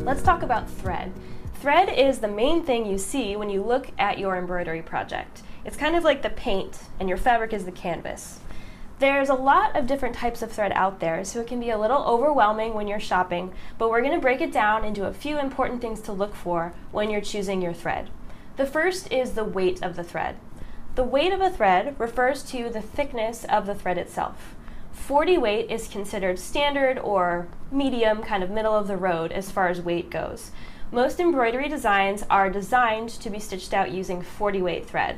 Let's talk about thread. Thread is the main thing you see when you look at your embroidery project. It's kind of like the paint and your fabric is the canvas. There's a lot of different types of thread out there, so it can be a little overwhelming when you're shopping, but we're going to break it down into a few important things to look for when you're choosing your thread. The first is the weight of the thread. The weight of a thread refers to the thickness of the thread itself. 40 weight is considered standard or medium, kind of middle of the road as far as weight goes. Most embroidery designs are designed to be stitched out using 40 weight thread.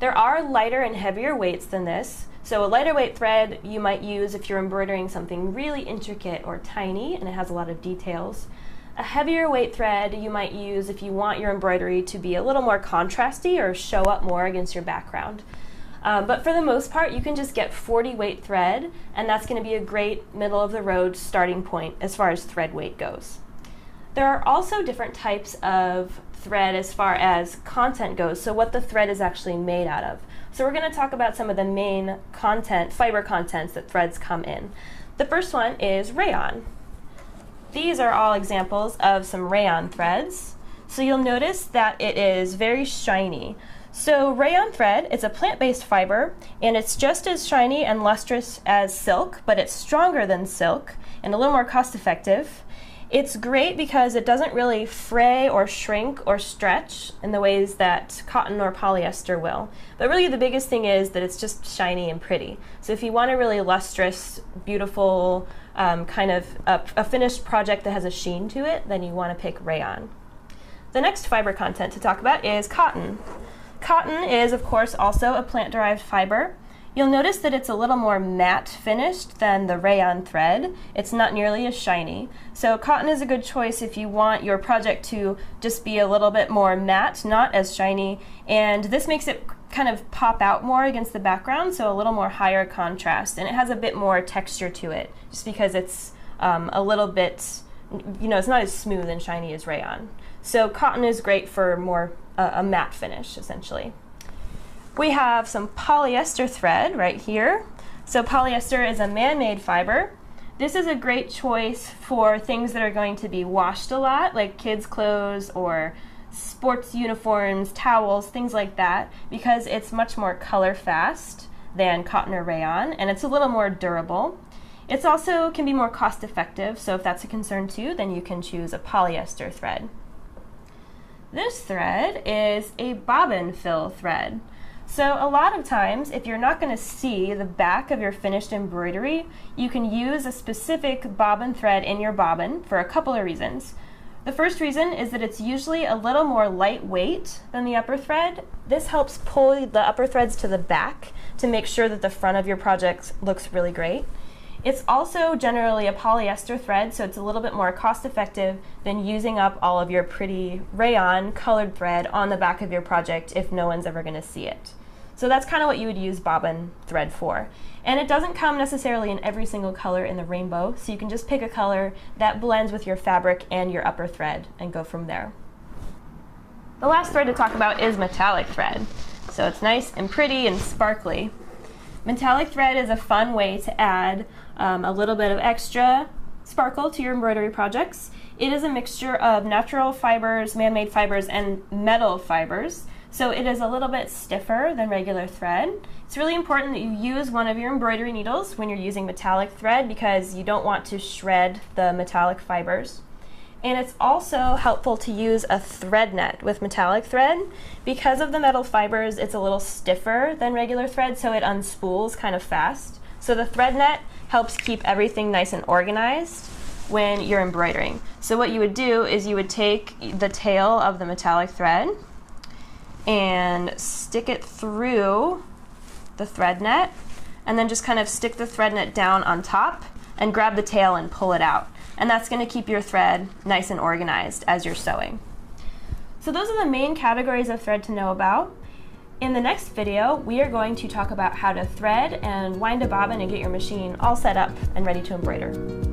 There are lighter and heavier weights than this, so a lighter weight thread you might use if you're embroidering something really intricate or tiny and it has a lot of details. A heavier weight thread you might use if you want your embroidery to be a little more contrasty or show up more against your background. But for the most part, you can just get 40 weight thread, and that's going to be a great middle of the road starting point as far as thread weight goes. There are also different types of thread as far as content goes, so what the thread is actually made out of. So we're going to talk about some of the main fiber contents that threads come in. The first one is rayon. These are all examples of some rayon threads. So you'll notice that it is very shiny. So rayon thread is a plant-based fiber, and it's just as shiny and lustrous as silk, but it's stronger than silk and a little more cost-effective. It's great because it doesn't really fray or shrink or stretch in the ways that cotton or polyester will. But really the biggest thing is that it's just shiny and pretty. So if you want a really lustrous, beautiful, kind of a finished project that has a sheen to it, then you want to pick rayon. The next fiber content to talk about is cotton. Cotton is, of course, also a plant-derived fiber. You'll notice that it's a little more matte finished than the rayon thread. It's not nearly as shiny. So cotton is a good choice if you want your project to just be a little bit more matte, not as shiny, and this makes it kind of pop out more against the background, so a little more higher contrast, and it has a bit more texture to it, just because it's a little bit, it's not as smooth and shiny as rayon. So cotton is great for more a matte finish, essentially. We have some polyester thread right here. So polyester is a man-made fiber. This is a great choice for things that are going to be washed a lot, like kids' clothes or sports uniforms, towels, things like that, because it's much more color fast than cotton or rayon, and it's a little more durable. It's also can be more cost effective, so if that's a concern too, then you can choose a polyester thread. This thread is a bobbin fill thread. So a lot of times, if you're not going to see the back of your finished embroidery, you can use a specific bobbin thread in your bobbin for a couple of reasons. The first reason is that it's usually a little more lightweight than the upper thread. This helps pull the upper threads to the back to make sure that the front of your project looks really great. It's also generally a polyester thread, so it's a little bit more cost effective than using up all of your pretty rayon colored thread on the back of your project if no one's ever going to see it. So that's kind of what you would use bobbin thread for. And it doesn't come necessarily in every single color in the rainbow, so you can just pick a color that blends with your fabric and your upper thread and go from there. The last thread to talk about is metallic thread. So it's nice and pretty and sparkly. Metallic thread is a fun way to add a little bit of extra sparkle to your embroidery projects. It is a mixture of natural fibers, man-made fibers, and metal fibers. So it is a little bit stiffer than regular thread. It's really important that you use one of your embroidery needles when you're using metallic thread because you don't want to shred the metallic fibers. And it's also helpful to use a thread net with metallic thread. Because of the metal fibers, it's a little stiffer than regular thread, so it unspools kind of fast. So the thread net helps keep everything nice and organized when you're embroidering. So what you would do is you would take the tail of the metallic thread and stick it through the thread net, and then just kind of stick the thread net down on top and grab the tail and pull it out. And that's going to keep your thread nice and organized as you're sewing. So those are the main categories of thread to know about. In the next video, we are going to talk about how to thread and wind a bobbin and get your machine all set up and ready to embroider.